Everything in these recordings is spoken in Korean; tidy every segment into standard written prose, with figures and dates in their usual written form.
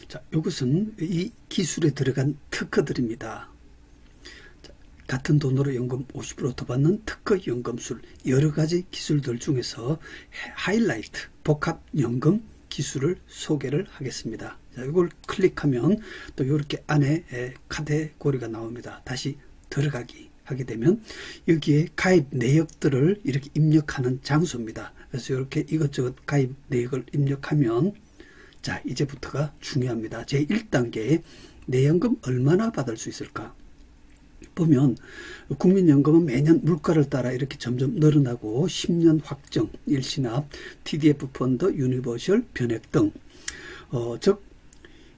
자, 이것은 이 기술에 들어간 특허들입니다. 자, 같은 돈으로 연금 50% 더 받는 특허 연금술, 여러 가지 기술들 중에서 하이라이트 복합연금 기술을 소개를 하겠습니다. 자, 이걸 클릭하면 또 이렇게 안에 카테고리가 나옵니다. 다시 들어가기 하게 되면 여기에 가입 내역들을 이렇게 입력하는 장소입니다. 그래서 이렇게 이것저것 가입 내역을 입력하면, 자, 이제부터가 중요합니다. 제1단계에 내연금 얼마나 받을 수 있을까? 보면 국민연금은 매년 물가를 따라 이렇게 점점 늘어나고 10년 확정, 일시납, TDF 펀드, 유니버셜, 변액 등 즉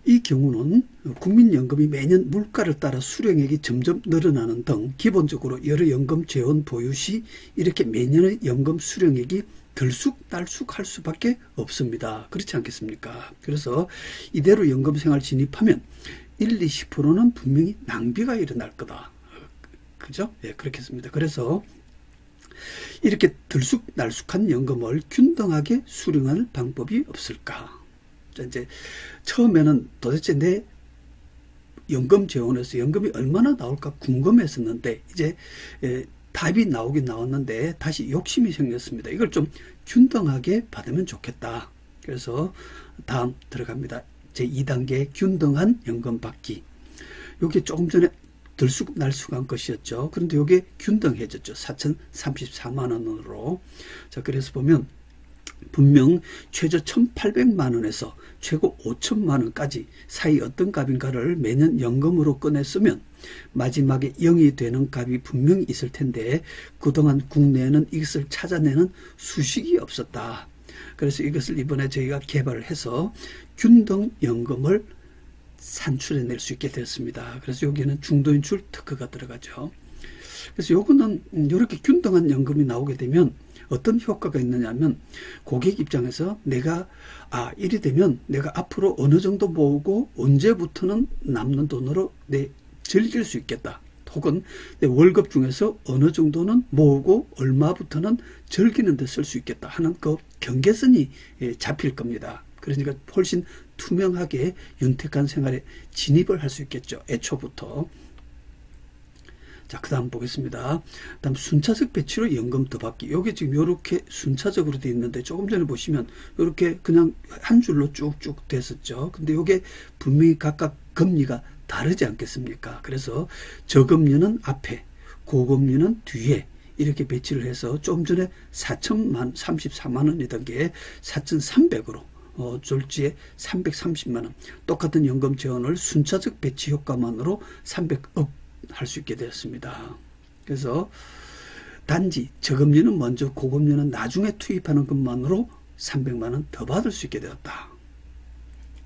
이 경우는 국민연금이 매년 물가를 따라 수령액이 점점 늘어나는 등 기본적으로 여러 연금 재원 보유 시 이렇게 매년의 연금 수령액이 들쑥날쑥할 수밖에 없습니다. 그렇지 않겠습니까? 그래서 이대로 연금생활 진입하면 10%는 분명히 낭비가 일어날 거다. 그죠? 예, 그렇겠습니다. 그래서 이렇게 들쑥날쑥한 연금을 균등하게 수령할 방법이 없을까? 자, 이제 처음에는 도대체 내 연금 재원에서 연금이 얼마나 나올까 궁금했었는데 이제 답이 나오긴 나왔는데 다시 욕심이 생겼습니다. 이걸 좀 균등하게 받으면 좋겠다. 그래서 다음 들어갑니다. 제2단계 균등한 연금 받기. 이게 조금 전에 들쑥날쑥한 것이었죠. 그런데 이게 균등해졌죠. 4,034만 원으로. 자, 그래서 보면 분명 최저 1,800만 원에서 최고 5천만 원까지 사이 어떤 값인가를 매년 연금으로 꺼냈으면 마지막에 0이 되는 값이 분명히 있을 텐데 그동안 국내에는 이것을 찾아내는 수식이 없었다. 그래서 이것을 이번에 저희가 개발을 해서 균등연금을 산출해낼 수 있게 됐습니다. 그래서 여기에는 중도인출 특허가 들어가죠. 그래서 요거는 이렇게 균등한 연금이 나오게 되면 어떤 효과가 있느냐면 고객 입장에서 내가 이리 되면 내가 앞으로 어느 정도 모으고 언제부터는 남는 돈으로 내 즐길 수 있겠다. 혹은 내 월급 중에서 어느 정도는 모으고 얼마부터는 즐기는 데 쓸 수 있겠다 하는 그 경계선이 잡힐 겁니다. 그러니까 훨씬 투명하게 윤택한 생활에 진입을 할 수 있겠죠. 애초부터. 자, 그 다음 보겠습니다. 다음 순차적 배치로 연금 더 받기. 요게 지금 요렇게 순차적으로 되어 있는데 조금 전에 보시면 요렇게 그냥 한 줄로 쭉쭉 됐었죠. 근데 요게 분명히 각각 금리가 다르지 않겠습니까? 그래서 저금리는 앞에, 고금리는 뒤에 이렇게 배치를 해서 조금 전에 4,034만 원이던 게 4,300으로 졸지에 330만 원. 똑같은 연금 재원을 순차적 배치 효과만으로 300억 할 수 있게 되었습니다. 그래서 단지 저금리는 먼저 고금리는 나중에 투입하는 것만으로 300만 원 더 받을 수 있게 되었다.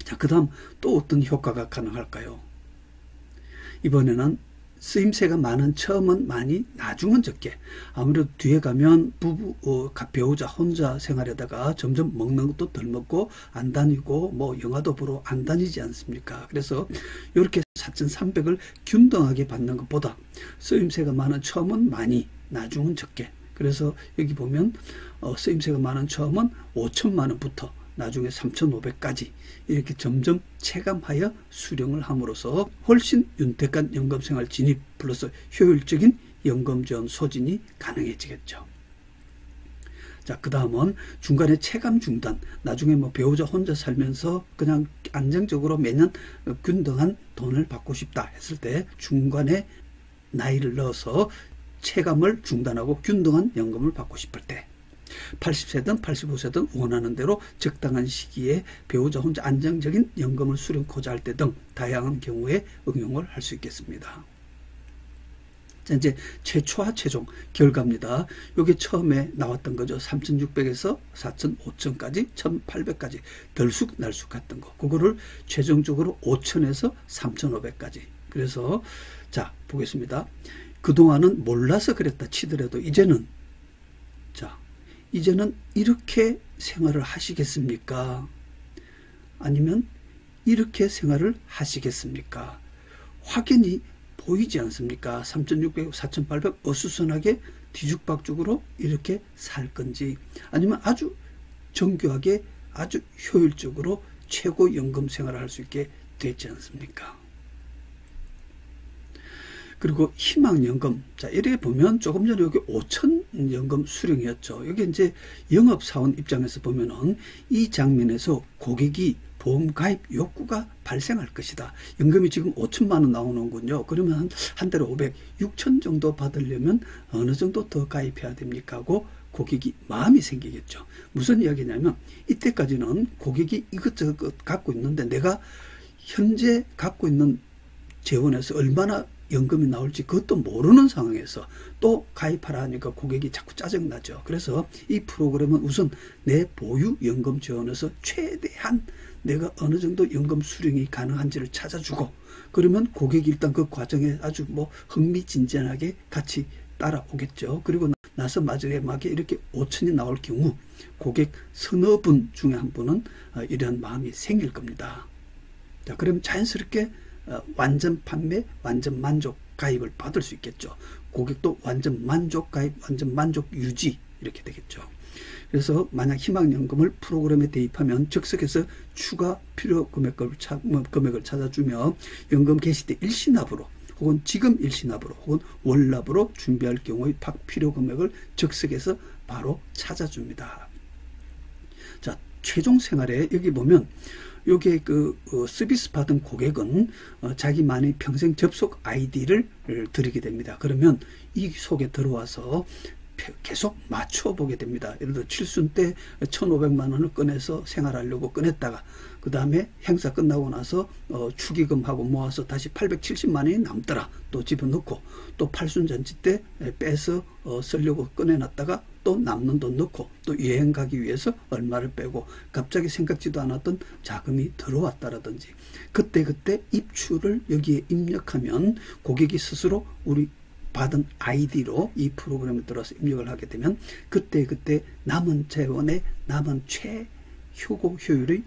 자, 그 다음 또 어떤 효과가 가능할까요? 이번에는 쓰임새가 많은 처음은 많이 나중은 적게. 아무래도 뒤에 가면 배우자 혼자 생활하다가 점점 먹는 것도 덜 먹고 안 다니고 뭐 영화도 보러 안 다니지 않습니까? 그래서 이렇게 4,300을 균등하게 받는 것보다 쓰임새가 많은 처음은 많이 나중은 적게. 그래서 여기 보면 쓰임새가 많은 처음은 5천만 원부터 나중에 3,500까지 이렇게 점점 체감하여 수령을 함으로써 훨씬 윤택한 연금생활 진입 플러스 효율적인 연금지원 소진이 가능해지겠죠. 자, 그 다음은 중간에 체감 중단. 나중에 뭐 배우자 혼자 살면서 그냥 안정적으로 매년 균등한 돈을 받고 싶다 했을 때 중간에 나이를 넣어서 체감을 중단하고 균등한 연금을 받고 싶을 때 80세든 85세든 원하는 대로 적당한 시기에 배우자 혼자 안정적인 연금을 수령코자 할 때 등 다양한 경우에 응용을 할 수 있겠습니다. 자, 이제 최초와 최종 결과입니다. 이게 처음에 나왔던 거죠. 3,600에서 4,500까지 1,800까지 들쑥날쑥했던 거. 그거를 최종적으로 5,000에서 3,500까지. 그래서 자, 보겠습니다. 그동안은 몰라서 그랬다 치더라도 이제는 이렇게 생활을 하시겠습니까? 아니면 이렇게 생활을 하시겠습니까? 확연히 보이지 않습니까? 3,600, 4,800 어수선하게 뒤죽박죽으로 이렇게 살 건지, 아니면 아주 정교하게 아주 효율적으로 최고 연금 생활을 할 수 있게 되지 않습니까? 그리고 희망연금. 자, 이렇게 보면 조금 전에 여기 5천 연금 수령이었죠. 여기 이제 영업사원 입장에서 보면은 이 장면에서 고객이 보험 가입 욕구가 발생할 것이다. 연금이 지금 5천만 원 나오는군요. 그러면 한 달에 500, 6천 정도 받으려면 어느 정도 더 가입해야 됩니까? 하고 고객이 마음이 생기겠죠. 무슨 이야기냐면 이때까지는 고객이 이것저것 갖고 있는데 내가 현재 갖고 있는 재원에서 얼마나 연금이 나올지 그것도 모르는 상황에서 또 가입하라 하니까 고객이 자꾸 짜증나죠. 그래서 이 프로그램은 우선 내 보유 연금 재원에서 최대한 내가 어느 정도 연금 수령이 가능한지를 찾아주고, 그러면 고객이 일단 그 과정에 아주 흥미진진하게 같이 따라오겠죠. 그리고 나서 마지막에 이렇게 5천이 나올 경우 고객 서너 분 중에 한 분은 이러한 마음이 생길 겁니다. 자, 그럼 자연스럽게 완전 판매, 완전 만족 가입을 받을 수 있겠죠. 고객도 완전 만족 가입, 완전 만족 유지 이렇게 되겠죠. 그래서 만약 희망연금을 프로그램에 대입하면 즉석에서 추가 필요 금액을 찾아주며 연금 개시 때 일시납으로 혹은 지금 일시납으로 혹은 월납으로 준비할 경우의 필요 금액을 즉석에서 바로 찾아줍니다. 자, 최종 생활에 여기 보면 요게 서비스 받은 고객은 자기만의 평생 접속 아이디를 드리게 됩니다. 그러면 이 속에 들어와서 계속 맞춰 보게 됩니다. 예를 들어 칠순 때 1,500만 원을 꺼내서 생활하려고 꺼냈다가 그 다음에 행사 끝나고 나서 축의금하고 모아서 다시 870만 원이 남더라. 또 집어넣고, 또 팔순 잔치 때 빼서 쓰려고 꺼내놨다가 또 남는 돈 넣고, 또 여행 가기 위해서 얼마를 빼고, 갑자기 생각지도 않았던 자금이 들어왔다라든지, 그때 입출을 여기에 입력하면 고객이 스스로 우리 받은 아이디로 이 프로그램에 들어서 입력을 하게 되면 그때 남은 재원의 남은 최효고 효율의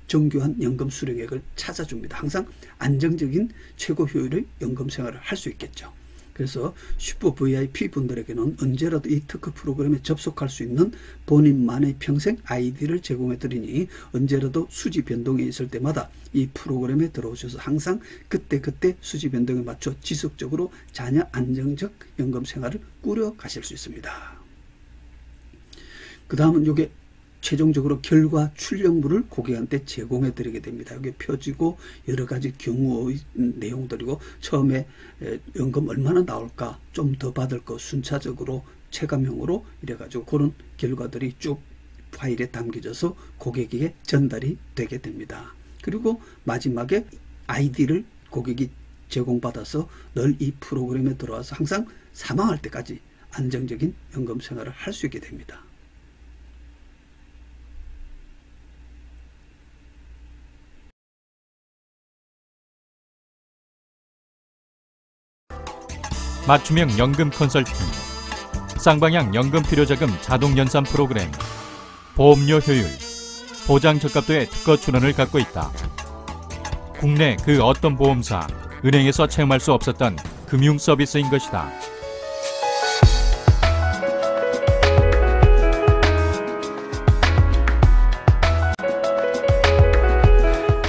정교한 연금 수령액을 찾아줍니다. 항상 안정적인 최고 효율의 연금 생활을 할 수 있겠죠. 그래서 슈퍼 VIP 분들에게는 언제라도 이 특허 프로그램에 접속할 수 있는 본인만의 평생 아이디를 제공해 드리니 언제라도 수지 변동이 있을 때마다 이 프로그램에 들어오셔서 항상 그때 수지 변동에 맞춰 지속적으로 자녀 안정적 연금 생활을 꾸려 가실 수 있습니다. 그 다음은 이게 최종적으로 결과 출력물을 고객한테 제공해 드리게 됩니다. 여기 표지고 여러 가지 경우의 내용들이고, 처음에 연금 얼마나 나올까, 좀 더 받을 거 순차적으로 체감형으로 이래가지고 그런 결과들이 쭉 파일에 담겨져서 고객에게 전달이 되게 됩니다. 그리고 마지막에 아이디를 고객이 제공받아서 늘 이 프로그램에 들어와서 항상 사망할 때까지 안정적인 연금 생활을 할 수 있게 됩니다. 맞춤형 연금 컨설팅, 쌍방향 연금 필요자금 자동 연산 프로그램, 보험료 효율, 보장 적합도의 특허 출원을 갖고 있다. 국내 그 어떤 보험사, 은행에서 체험할 수 없었던 금융 서비스인 것이다.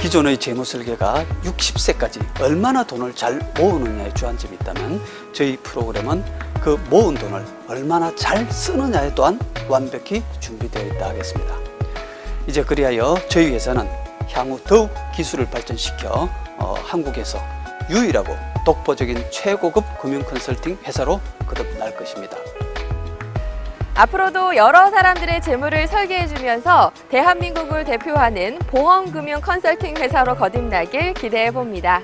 기존의 재무 설계가 60세까지 얼마나 돈을 잘 모으느냐에 주안점이 있다면, 저희 프로그램은 그 모은 돈을 얼마나 잘 쓰느냐에 또한 완벽히 준비되어 있다 하겠습니다. 이제 그리하여 저희 회사는 향후 더욱 기술을 발전시켜 한국에서 유일하고 독보적인 최고급 금융 컨설팅 회사로 거듭날 것입니다. 앞으로도 여러 사람들의 재물을 설계해주면서 대한민국을 대표하는 보험금융 컨설팅 회사로 거듭나길 기대해봅니다.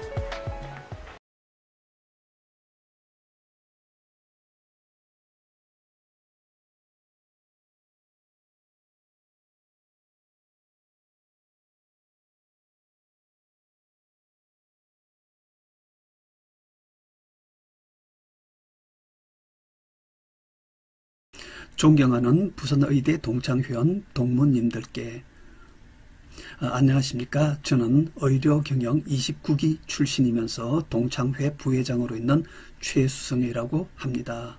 존경하는 부산의대 동창회원 동문님들께 안녕하십니까. 저는 의료경영 29기 출신이면서 동창회 부회장으로 있는 최수성이라고 합니다.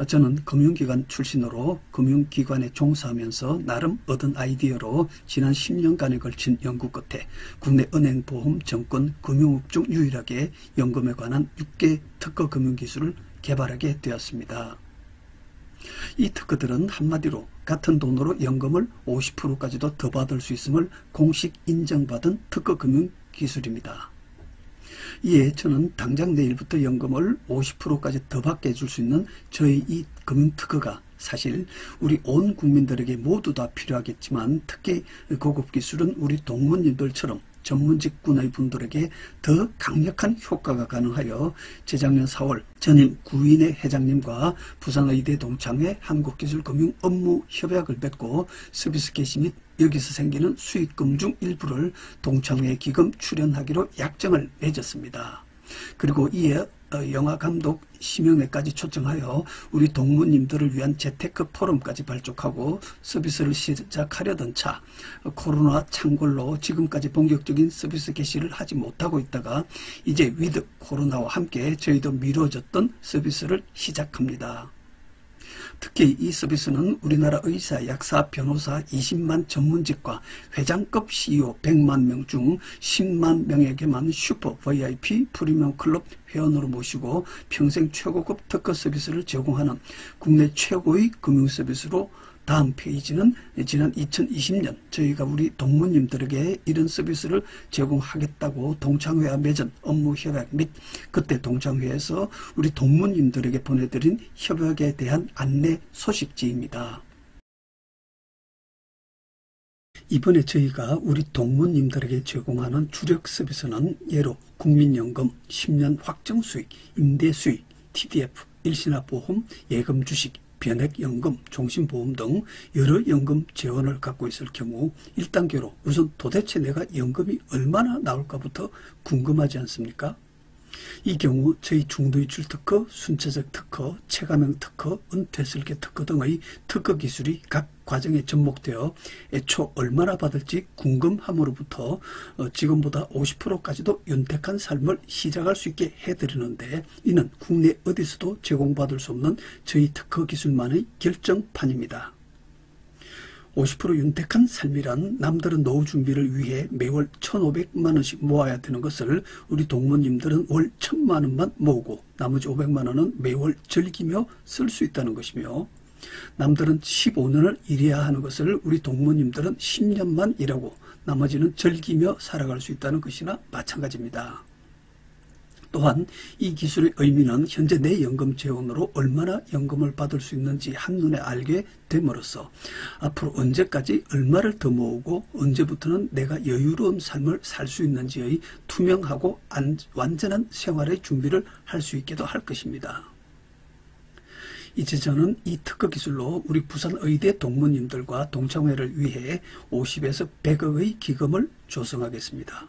저는 금융기관 출신으로 금융기관에 종사하면서 나름 얻은 아이디어로 지난 10년간에 걸친 연구 끝에 국내 은행, 보험, 정권, 금융업 중 유일하게 연금에 관한 6개 특허 금융기술을 개발하게 되었습니다. 이 특허들은 한마디로 같은 돈으로 연금을 50%까지도 더 받을 수 있음을 공식 인정받은 특허 금융기술입니다. 이에 저는 당장 내일부터 연금을 50%까지 더 받게 해줄 수 있는 저희 이 금융특허가 사실 우리 온 국민들에게 모두 다 필요하겠지만 특히 고급 기술은 우리 동문님들처럼 전문직군의 분들에게 더 강력한 효과가 가능하여 재작년 4월 전임 구인의 회장님과 부산의대 동창회 한국기술금융업무협약을 맺고 서비스 개시 및 여기서 생기는 수익금 중 일부를 동창회 기금 출연하기로 약정을 맺었습니다. 그리고 이에 영화감독 심영래까지 초청하여 우리 동무님들을 위한 재테크 포럼까지 발족하고 서비스를 시작하려던 차 코로나 창궐로 지금까지 본격적인 서비스 개시를 하지 못하고 있다가 이제 위드 코로나와 함께 저희도 미뤄졌던 서비스를 시작합니다. 특히 이 서비스는 우리나라 의사, 약사, 변호사 20만 전문직과 회장급 CEO 100만 명 중 10만 명에게만 슈퍼 VIP 프리미엄 클럽 회원으로 모시고 평생 최고급 특허 서비스를 제공하는 국내 최고의 금융 서비스로 다음 페이지는 지난 2020년 저희가 우리 동무님들에게 이런 서비스를 제공하겠다고 동창회와 맺은 업무협약 및 그때 동창회에서 우리 동무님들에게 보내드린 협약에 대한 안내 소식지입니다. 이번에 저희가 우리 동무님들에게 제공하는 주력 서비스는 예로 국민연금, 10년 확정수익, 임대수익, TDF, 일시납보험, 예금 주식, 변액연금, 종신보험 등 여러 연금 재원을 갖고 있을 경우 1단계로 우선 도대체 내가 연금이 얼마나 나올까부터 궁금하지 않습니까? 이 경우 저희 중도이출 특허, 순차적 특허, 체감형 특허, 은퇴설계 특허 등의 특허 기술이 각 과정에 접목되어 애초 얼마나 받을지 궁금함으로부터 지금보다 50%까지도 윤택한 삶을 시작할 수 있게 해드리는데 이는 국내 어디서도 제공받을 수 없는 저희 특허 기술만의 결정판입니다. 50% 윤택한 삶이란 남들은 노후 준비를 위해 매월 1,500만 원씩 모아야 되는 것을 우리 동무님들은 월 1,000만 원만 모으고 나머지 500만 원은 매월 즐기며 쓸 수 있다는 것이며 남들은 15년을 일해야 하는 것을 우리 동무님들은 10년만 일하고 나머지는 즐기며 살아갈 수 있다는 것이나 마찬가지입니다. 또한 이 기술의 의미는 현재 내 연금 재원으로 얼마나 연금을 받을 수 있는지 한눈에 알게 됨으로써 앞으로 언제까지 얼마를 더 모으고 언제부터는 내가 여유로운 삶을 살 수 있는지의 투명하고 완전한 생활의 준비를 할 수 있게도 할 것입니다. 이제 저는 이 특허 기술로 우리 부산의대 동무님들과 동창회를 위해 50에서 100억의 기금을 조성하겠습니다.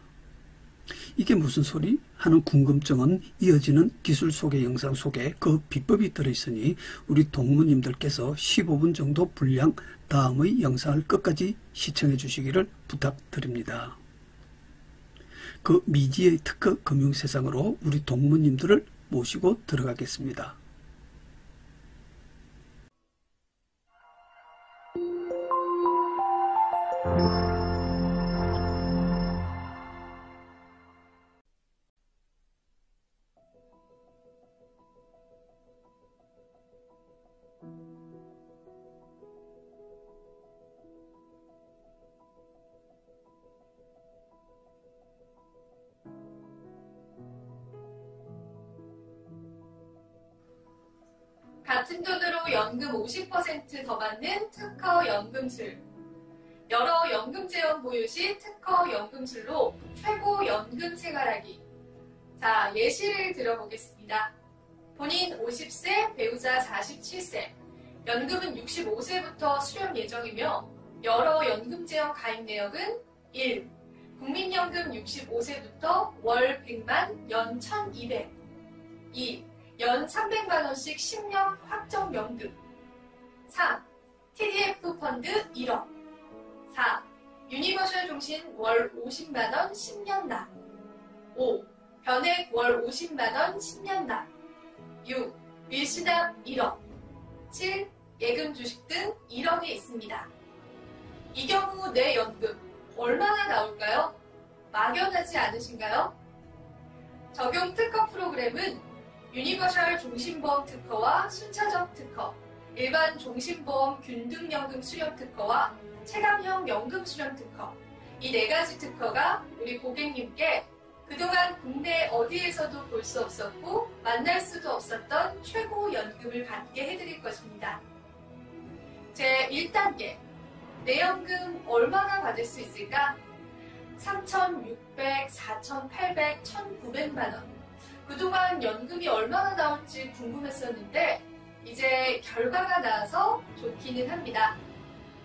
이게 무슨 소리? 하는 궁금증은 이어지는 기술 소개 영상 속에 그 비법이 들어있으니 우리 동무님들께서 15분 정도 분량 다음의 영상을 끝까지 시청해 주시기를 부탁드립니다. 그 미지의 특허 금융 세상으로 우리 동무님들을 모시고 들어가겠습니다. 같은 돈으로 연금 50% 더 받는 특허 연금술. 여러 연금 재원 보유 시 특허 연금술로 최고 연금 생활하기. 자, 예시를 들어보겠습니다. 본인 50세, 배우자 47세. 연금은 65세부터 수령 예정이며 여러 연금 재원 가입 내역은 1. 국민연금 65세부터 월 100만, 연 1200. 2. 연 300만원씩 10년 확정연금. 3. TDF 펀드 1억. 4. 유니버셜 종신 월 50만원 10년 납. 5. 변액 월 50만원 10년 납. 6. 일시납 1억. 7. 예금 주식 등 1억이 있습니다. 이 경우 내 연금 얼마나 나올까요? 막연하지 않으신가요? 적용 특허 프로그램은 유니버셜 종신보험 특허와 순차적 특허, 일반 종신보험 균등연금 수령 특허와 체감형 연금 수령 특허, 이 4가지 특허가 우리 고객님께 그동안 국내 어디에서도 볼 수 없었고 만날 수도 없었던 최고 연금을 받게 해드릴 것입니다. 제 1단계, 내 연금 얼마나 받을 수 있을까? 3,600, 4,800, 1,900만원. 그동안 연금이 얼마나 나올지 궁금했었는데 이제 결과가 나와서 좋기는 합니다.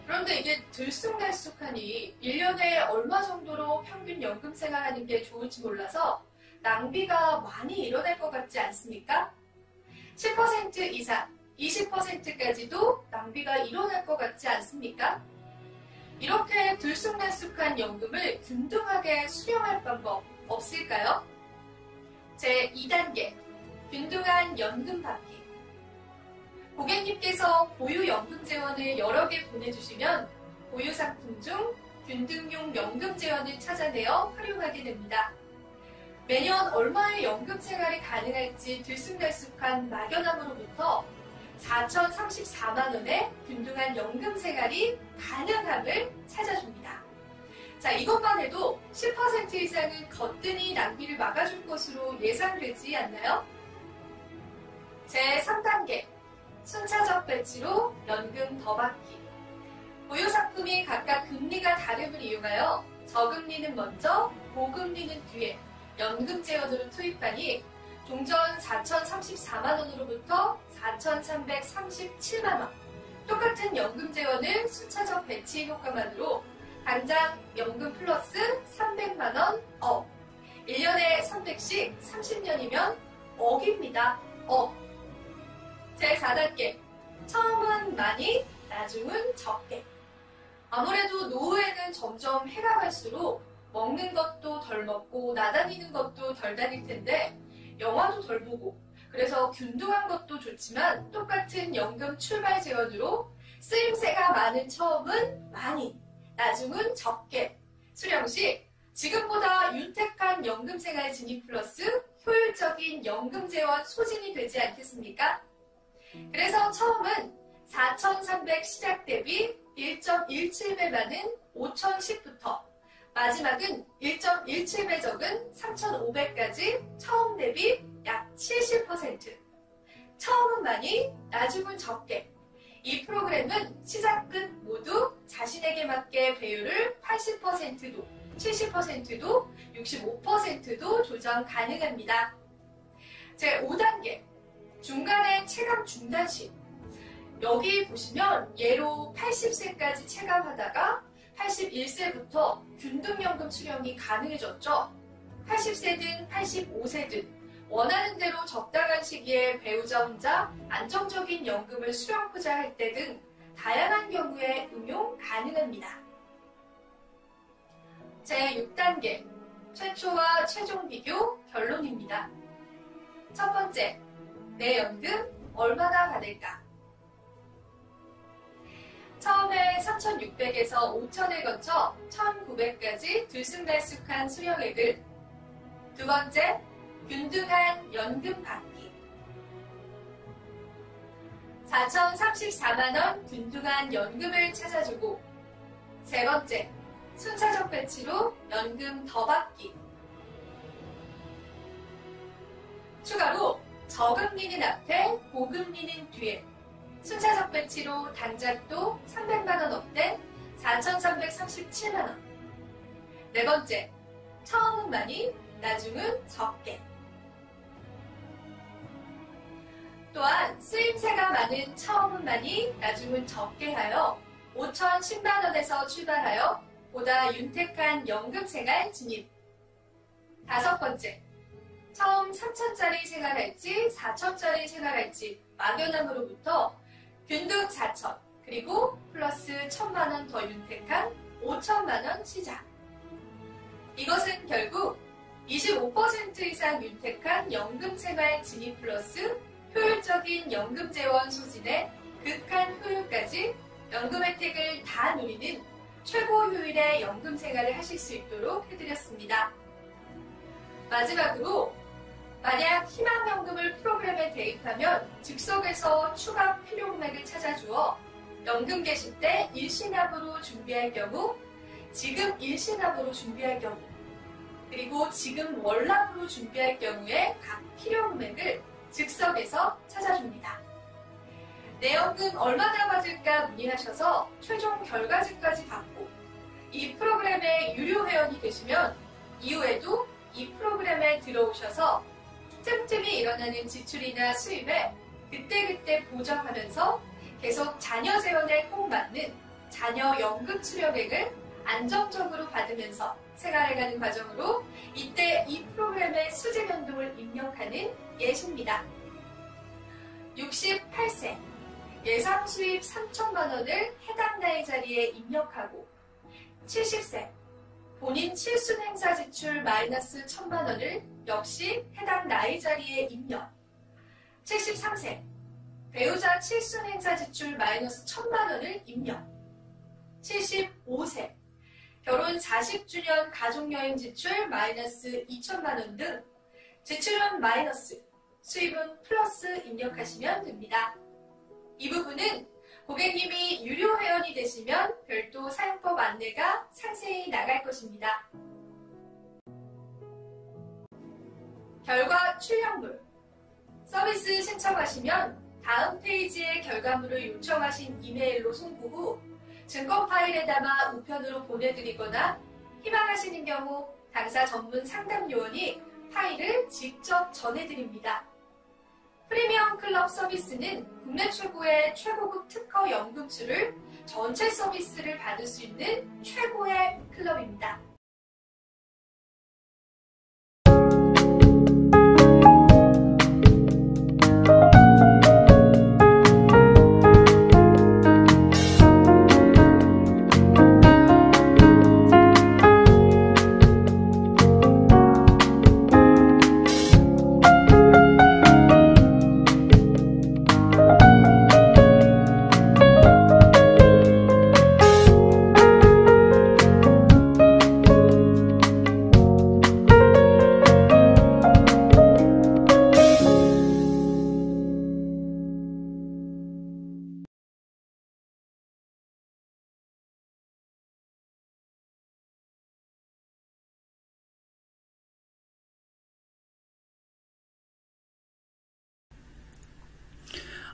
그런데 이게 들쑥날쑥하니 1년에 얼마 정도로 평균 연금 생활하는 게 좋을지 몰라서 낭비가 많이 일어날 것 같지 않습니까? 10% 이상, 20%까지도 낭비가 일어날 것 같지 않습니까? 이렇게 들쑥날쑥한 연금을 균등하게 수령할 방법 없을까요? 제 2단계, 균등한 연금 받기. 고객님께서 보유연금 재원을 여러 개 보내주시면 보유상품 중 균등용 연금 재원을 찾아내어 활용하게 됩니다. 매년 얼마의 연금 생활이 가능할지 들쑥날쑥한 막연함으로부터 4,034만원의 균등한 연금 생활이 가능함을 찾아줍니다. 자, 이것만 해도 10% 이상은 거뜬히 낭비를 막아줄 것으로 예상되지 않나요? 제 3단계, 순차적 배치로 연금 더 받기. 보유상품이 각각 금리가 다름을 이용하여 저금리는 먼저, 고금리는 뒤에 연금 재원으로 투입하니 종전 4,034만원으로부터 4,337만원. 똑같은 연금 재원을 순차적 배치 효과만으로 당장 연금 플러스 300만원 억. 1년에 300씩 30년이면 억입니다. 억. 제 4단계. 처음은 많이, 나중은 적게. 아무래도 노후에는 점점 해가 갈수록 먹는 것도 덜 먹고 나다니는 것도 덜 다닐 텐데 영화도 덜 보고, 그래서 균등한 것도 좋지만 똑같은 연금 출발 재원으로 쓰임새가 많은 처음은 많이, 나중은 적게. 수령 시 지금보다 윤택한 연금 생활 진입 플러스 효율적인 연금 재원 소진이 되지 않겠습니까? 그래서 처음은 4,300 시작 대비 1.17배 많은 5,010부터 마지막은 1.17배 적은 3,500까지 처음 대비 약 70%. 처음은 많이, 나중은 적게. 이 프로그램은 시작 끝 모두 자신에게 맞게 배율을 80%도, 70%도, 65%도 조정 가능합니다. 제 5단계, 중간에 체감 중단 시. 여기 보시면 예로 80세까지 체감하다가 81세부터 균등연금 수령이 가능해졌죠. 80세든 85세든 원하는 대로 적당한 시기에 배우자 혼자 안정적인 연금을 수령하고자 할 때 등 다양한 경우에 응용 가능합니다. 제6단계, 최초와 최종 비교 결론입니다. 첫 번째, 내 연금 얼마나 받을까? 처음에 3,600에서 5,000을 거쳐 1,900까지 들쑥날쑥한 수령액을. 두 번째, 균등한 연금 받기. 4,034만원 균등한 연금을 찾아주고. 세 번째, 순차적 배치로 연금 더 받기. 추가로 저금리는 앞에, 고금리는 뒤에. 순차적 배치로 당장도 300만원 업된 4,337만원. 네 번째, 처음은 많이, 나중은 적게. 또한 쓰임새가 많은 처음은 많이, 나중은 적게 하여 5,010만원에서 출발하여 보다 윤택한 연금 생활 진입. 다섯 번째, 처음 3,000짜리 생활할지 4,000짜리 생활할지 막연함으로부터 균등 4,000, 그리고 플러스 1,000만원 더 윤택한 5천만 원 시작. 이것은 결국 25% 이상 윤택한 연금생활 진입 플러스 효율적인 연금재원 소진의 극한 효율까지 연금 혜택을 다 누리는 최고 효율의 연금 생활을 하실 수 있도록 해드렸습니다. 마지막으로 만약 희망연금을 프로그램에 대입하면 즉석에서 추가 필요 금액을 찾아주어 연금 개시 때 일시납으로 준비할 경우, 지금 일시납으로 준비할 경우, 그리고 지금 월납으로 준비할 경우에 각 필요 금액을 즉석에서 찾아줍니다. 내 연금 얼마나 받을까 문의하셔서 최종 결과지까지 받고 이 프로그램에 유료 회원이 되시면 이후에도 이 프로그램에 들어오셔서 틈틈이 일어나는 지출이나 수입에 그때그때 보정하면서 계속 자녀 재원에 꼭 맞는 자녀 연금 수령액을 안정적으로 받으면서 생활해가는 과정으로 이때 이 프로그램의 수재 변동을 입력하는 예시입니다. 68세 예상 수입 3천만 원을 해당 나이 자리에 입력하고 70세 본인 칠순 행사 지출 마이너스 1천만 원을 역시 해당 나이 자리에 입력. 73세 배우자 칠순 행사 지출 마이너스 1천만 원을 입력. 75세 결혼 40주년 가족여행 지출 마이너스 2천만 원 등 지출은 마이너스, 수입은 플러스 입력하시면 됩니다. 이 부분은 고객님이 유료 회원이 되시면 별도 사용법 안내가 상세히 나갈 것입니다. 결과 출력물 서비스 신청하시면 다음 페이지에 결과물을 요청하신 이메일로 송부 후 증권 파일에 담아 우편으로 보내드리거나 희망하시는 경우 당사 전문 상담 요원이 파일을 직접 전해드립니다. 프리미엄 클럽 서비스는 국내 최고의 최고급 특허 연금술을 전체 서비스를 받을 수 있는 최고의 클럽입니다.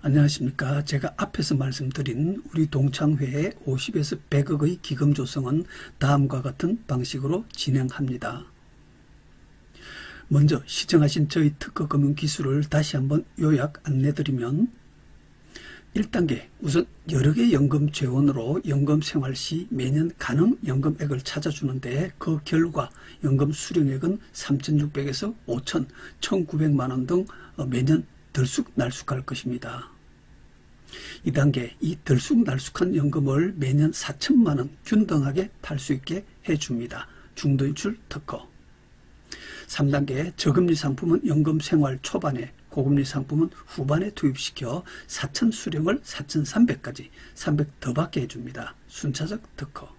안녕하십니까. 제가 앞에서 말씀드린 우리 동창회의 50에서 100억의 기금 조성은 다음과 같은 방식으로 진행합니다. 먼저 시청하신 저희 특허금융기술을 다시 한번 요약 안내드리면 1단계 우선 여러 개 연금 재원으로 연금 생활 시 매년 가능 연금액을 찾아주는데 그 결과 연금 수령액은 3,600에서 5,000, 1,900만 원 등 매년 들쑥날쑥할 것입니다. 2단계 이 들쑥날쑥한 연금을 매년 4천만 원 균등하게 탈 수 있게 해줍니다. 중도인출 특허. 3단계 저금리 상품은 연금 생활 초반에, 고금리 상품은 후반에 투입시켜 4천 수령을 4,300까지 300 더 받게 해줍니다. 순차적 특허.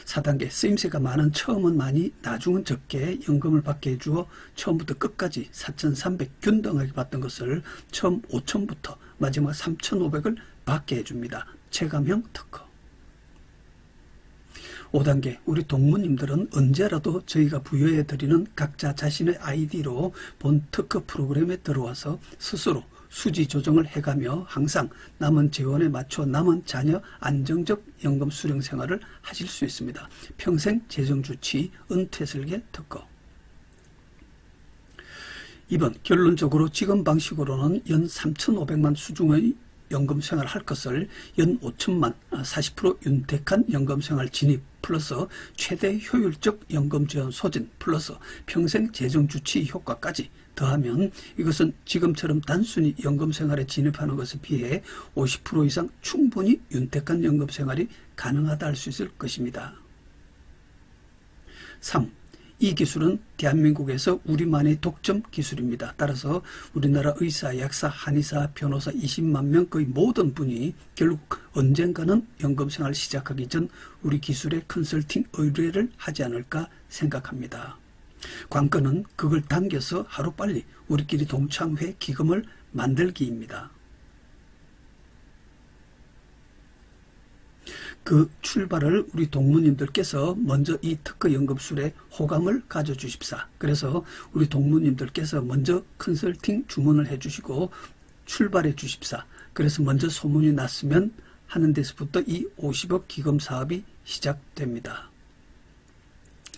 4단계 쓰임새가 많은 처음은 많이 나중은 적게 연금을 받게 해주어 처음부터 끝까지 4,300 균등하게 받던 것을 처음 5,000부터 마지막 3,500을 받게 해줍니다. 체감형 특허. 5단계 우리 동무님들은 언제라도 저희가 부여해드리는 각자 자신의 아이디로 본 특허 프로그램에 들어와서 스스로 수지 조정을 해가며 항상 남은 재원에 맞춰 남은 자녀 안정적 연금 수령 생활을 하실 수 있습니다. 평생 재정주치 은퇴 설계 특허. 2번 결론적으로 지금 방식으로는 연 3,500만 수중의 연금 생활을 할 것을 연 5천만 40% 윤택한 연금 생활 진입 플러스 최대 효율적 연금 재원 소진 플러스 평생 재정 주치 효과까지 더하면 이것은 지금처럼 단순히 연금생활에 진입하는 것에 비해 50% 이상 충분히 윤택한 연금생활이 가능하다 할 수 있을 것입니다. 3. 이 기술은 대한민국에서 우리만의 독점 기술입니다. 따라서 우리나라 의사, 약사, 한의사, 변호사 20만 명 거의 모든 분이 결국 언젠가는 연금생활 시작하기 전 우리 기술의 컨설팅 의뢰를 하지 않을까 생각합니다. 관건은 그걸 당겨서 하루빨리 우리끼리 동창회 기금을 만들기입니다. 그 출발을 우리 동무님들께서 먼저 이 특허연금술에 호감을 가져주십사. 그래서 우리 동무님들께서 먼저 컨설팅 주문을 해주시고 출발해 주십사. 그래서 먼저 소문이 났으면 하는 데서부터 이 50억 기금 사업이 시작됩니다.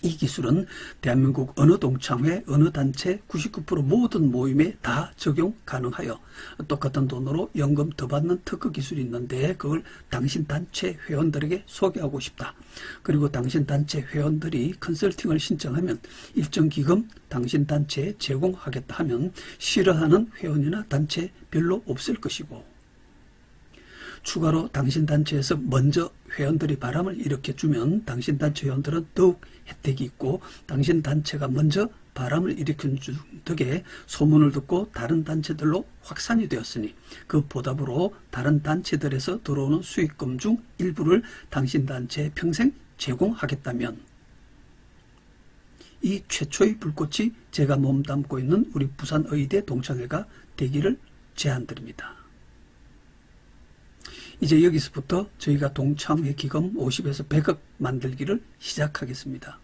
이 기술은 대한민국 어느 동창회, 어느 단체 99% 모든 모임에 다 적용 가능하여 똑같은 돈으로 연금 더 받는 특허 기술이 있는데 그걸 당신 단체 회원들에게 소개하고 싶다. 그리고 당신 단체 회원들이 컨설팅을 신청하면 일정 기금 당신 단체에 제공하겠다 하면 싫어하는 회원이나 단체 별로 없을 것이고, 추가로 당신 단체에서 먼저 회원들이 바람을 일으켜주면 당신 단체 회원들은 더욱 혜택이 있고, 당신 단체가 먼저 바람을 일으킨 덕에 소문을 듣고 다른 단체들로 확산이 되었으니 그 보답으로 다른 단체들에서 들어오는 수익금 중 일부를 당신 단체에 평생 제공하겠다면 이 최초의 불꽃이 제가 몸담고 있는 우리 부산의대 동창회가 되기를 제안드립니다. 이제 여기서부터 저희가 동창회 기금 50에서 100억 만들기를 시작하겠습니다.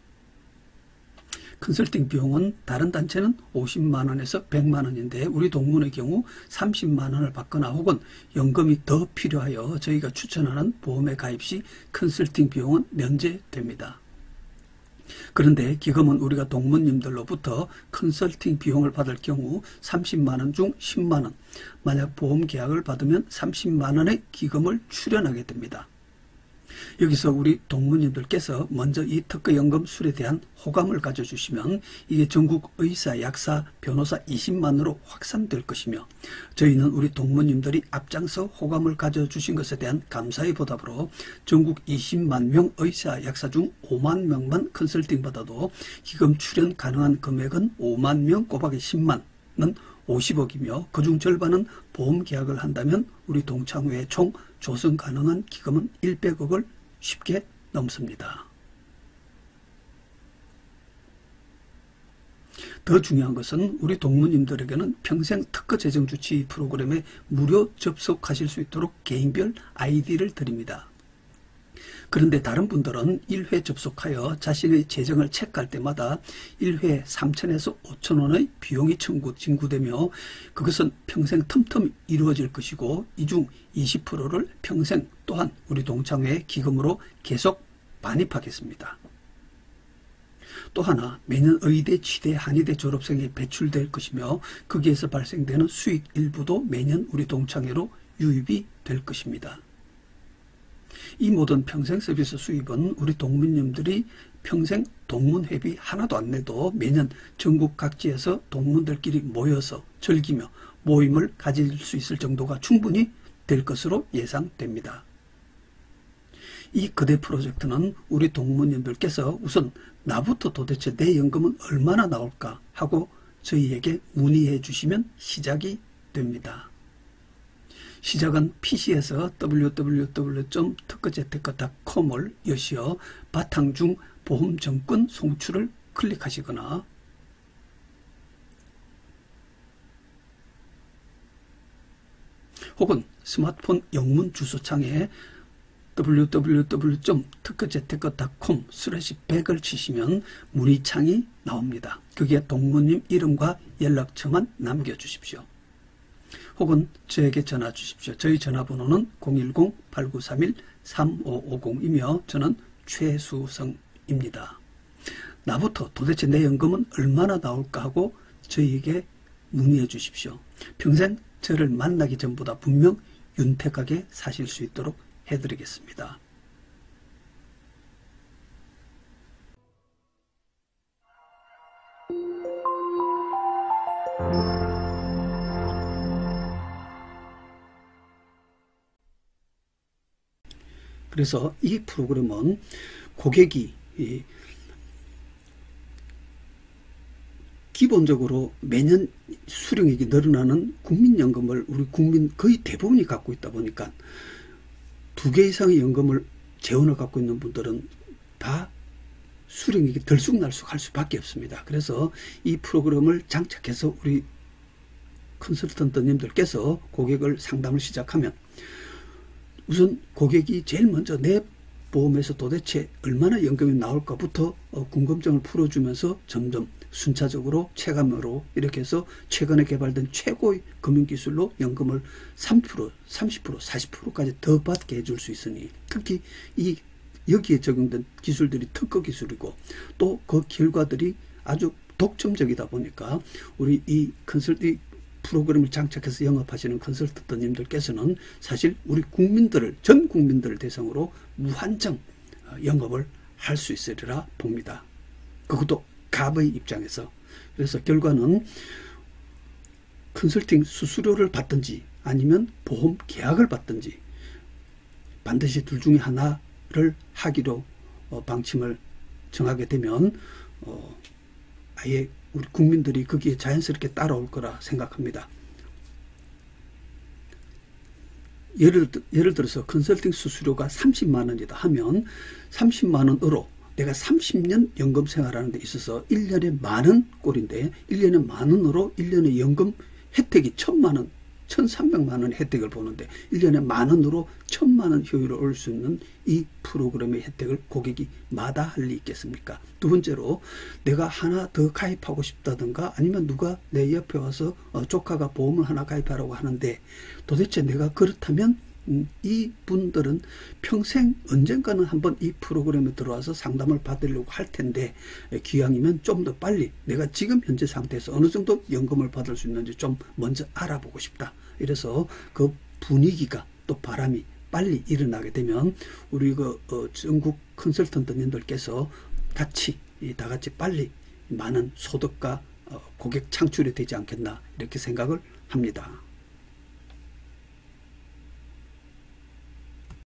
컨설팅 비용은 다른 단체는 50만 원에서 100만 원인데 우리 동문의 경우 30만 원을 받거나 혹은 연금이 더 필요하여 저희가 추천하는 보험에 가입 시 컨설팅 비용은 면제됩니다. 그런데 기금은 우리가 동문님들로부터 컨설팅 비용을 받을 경우 30만 원 중 10만 원, 만약 보험 계약을 받으면 30만 원의 기금을 출연하게 됩니다. 여기서 우리 동문님들께서 먼저 이 특허연금술에 대한 호감을 가져주시면 이게 전국 의사, 약사, 변호사 20만으로 확산될 것이며, 저희는 우리 동문님들이 앞장서 호감을 가져주신 것에 대한 감사의 보답으로 전국 20만 명 의사, 약사 중 5만 명만 컨설팅 받아도 기금 출연 가능한 금액은 5만 명 곱하기 10만은 50억이며 그중 절반은 보험 계약을 한다면 우리 동창회에 총 조성 가능한 기금은 100억을 쉽게 넘습니다. 더 중요한 것은 우리 동무님들에게는 평생 특허 재정 주치 프로그램에 무료 접속하실 수 있도록 개인별 아이디를 드립니다. 그런데 다른 분들은 1회 접속하여 자신의 재정을 체크할 때마다 1회 3천에서 5천 원의 비용이 징구되며 그것은 평생 틈틈이 이루어질 것이고 이 중 20%를 평생 또한 우리 동창회 기금으로 계속 반입하겠습니다. 또 하나, 매년 의대, 치대, 한의대 졸업생이 배출될 것이며 거기에서 발생되는 수익 일부도 매년 우리 동창회로 유입이 될 것입니다. 이 모든 평생 서비스 수입은 우리 동문님들이 평생 동문회비 하나도 안 내도 매년 전국 각지에서 동문들끼리 모여서 즐기며 모임을 가질 수 있을 정도가 충분히 될 것으로 예상됩니다. 이 거대 프로젝트는 우리 동문님들께서 우선 나부터 도대체 내 연금은 얼마나 나올까 하고 저희에게 문의해 주시면 시작이 됩니다. 시작은 PC에서 www.특허재테크.com을 여시어 바탕 중 보험증권 송출을 클릭하시거나 혹은 스마트폰 영문 주소창에 www.특허재테크.com/100을 치시면 문의창이 나옵니다. 거기에 동무님 이름과 연락처만 남겨주십시오. 혹은 저에게 전화 주십시오. 저희 전화번호는 010-8931-3550이며 저는 최수성입니다. 나부터 도대체 내 연금은 얼마나 나올까 하고 저희에게 문의해 주십시오. 평생 저를 만나기 전보다 분명 윤택하게 사실 수 있도록 해드리겠습니다. 그래서 이 프로그램은 고객이 기본적으로 매년 수령액이 늘어나는 국민연금을 우리 국민 거의 대부분이 갖고 있다 보니까 2개 이상의 연금을 재원을 갖고 있는 분들은 다 수령액이 들쑥날쑥 할 수밖에 없습니다. 그래서 이 프로그램을 장착해서 우리 컨설턴트님들께서 고객을 상담을 시작하면 우선 고객이 제일 먼저 내 보험에서 도대체 얼마나 연금이 나올까부터 궁금증을 풀어주면서 점점 순차적으로 체감으로 이렇게 해서 최근에 개발된 최고의 금융기술로 연금을 3%, 30%, 40%까지 더 받게 해줄 수 있으니 특히 여기에 적용된 기술들이 특허 기술이고 또 그 결과들이 아주 독점적이다 보니까 우리 이 프로그램을 장착해서 영업하시는 컨설턴트님들께서는 사실 우리 전 국민들을 대상으로 무한정 영업을 할 수 있으리라 봅니다. 그것도 갑의 입장에서. 그래서 결과는 컨설팅 수수료를 받든지 아니면 보험 계약을 받든지 반드시 둘 중에 하나를 하기로 방침을 정하게 되면 아예 우리 국민들이 거기에 자연스럽게 따라올 거라 생각합니다. 예를 들어서 컨설팅 수수료가 30만 원이다 하면 30만 원으로 내가 30년 연금 생활하는 데 있어서 1년에 만원 꼴인데 1년에 만원으로 1년에 연금 혜택이 1000만 원, 1300만 원 혜택을 보는데 1년에 만원으로 1000만 원 효율을 얻을 수 있는 이 프로그램의 혜택을 고객이 마다할 리 있겠습니까? 두 번째로 내가 하나 더 가입하고 싶다든가 아니면 누가 내 옆에 와서 조카가 보험을 하나 가입하라고 하는데 도대체 내가 그렇다면 이 분들은 평생 언젠가는 한번 이 프로그램에 들어와서 상담을 받으려고 할 텐데 기왕이면 좀 더 빨리 내가 지금 현재 상태에서 어느 정도 연금을 받을 수 있는지 좀 먼저 알아보고 싶다. 이래서 그 분위기가 또 바람이 빨리 일어나게 되면 우리 전국 컨설턴트님들께서 다 같이 빨리 많은 소득과 고객 창출이 되지 않겠나 이렇게 생각을 합니다.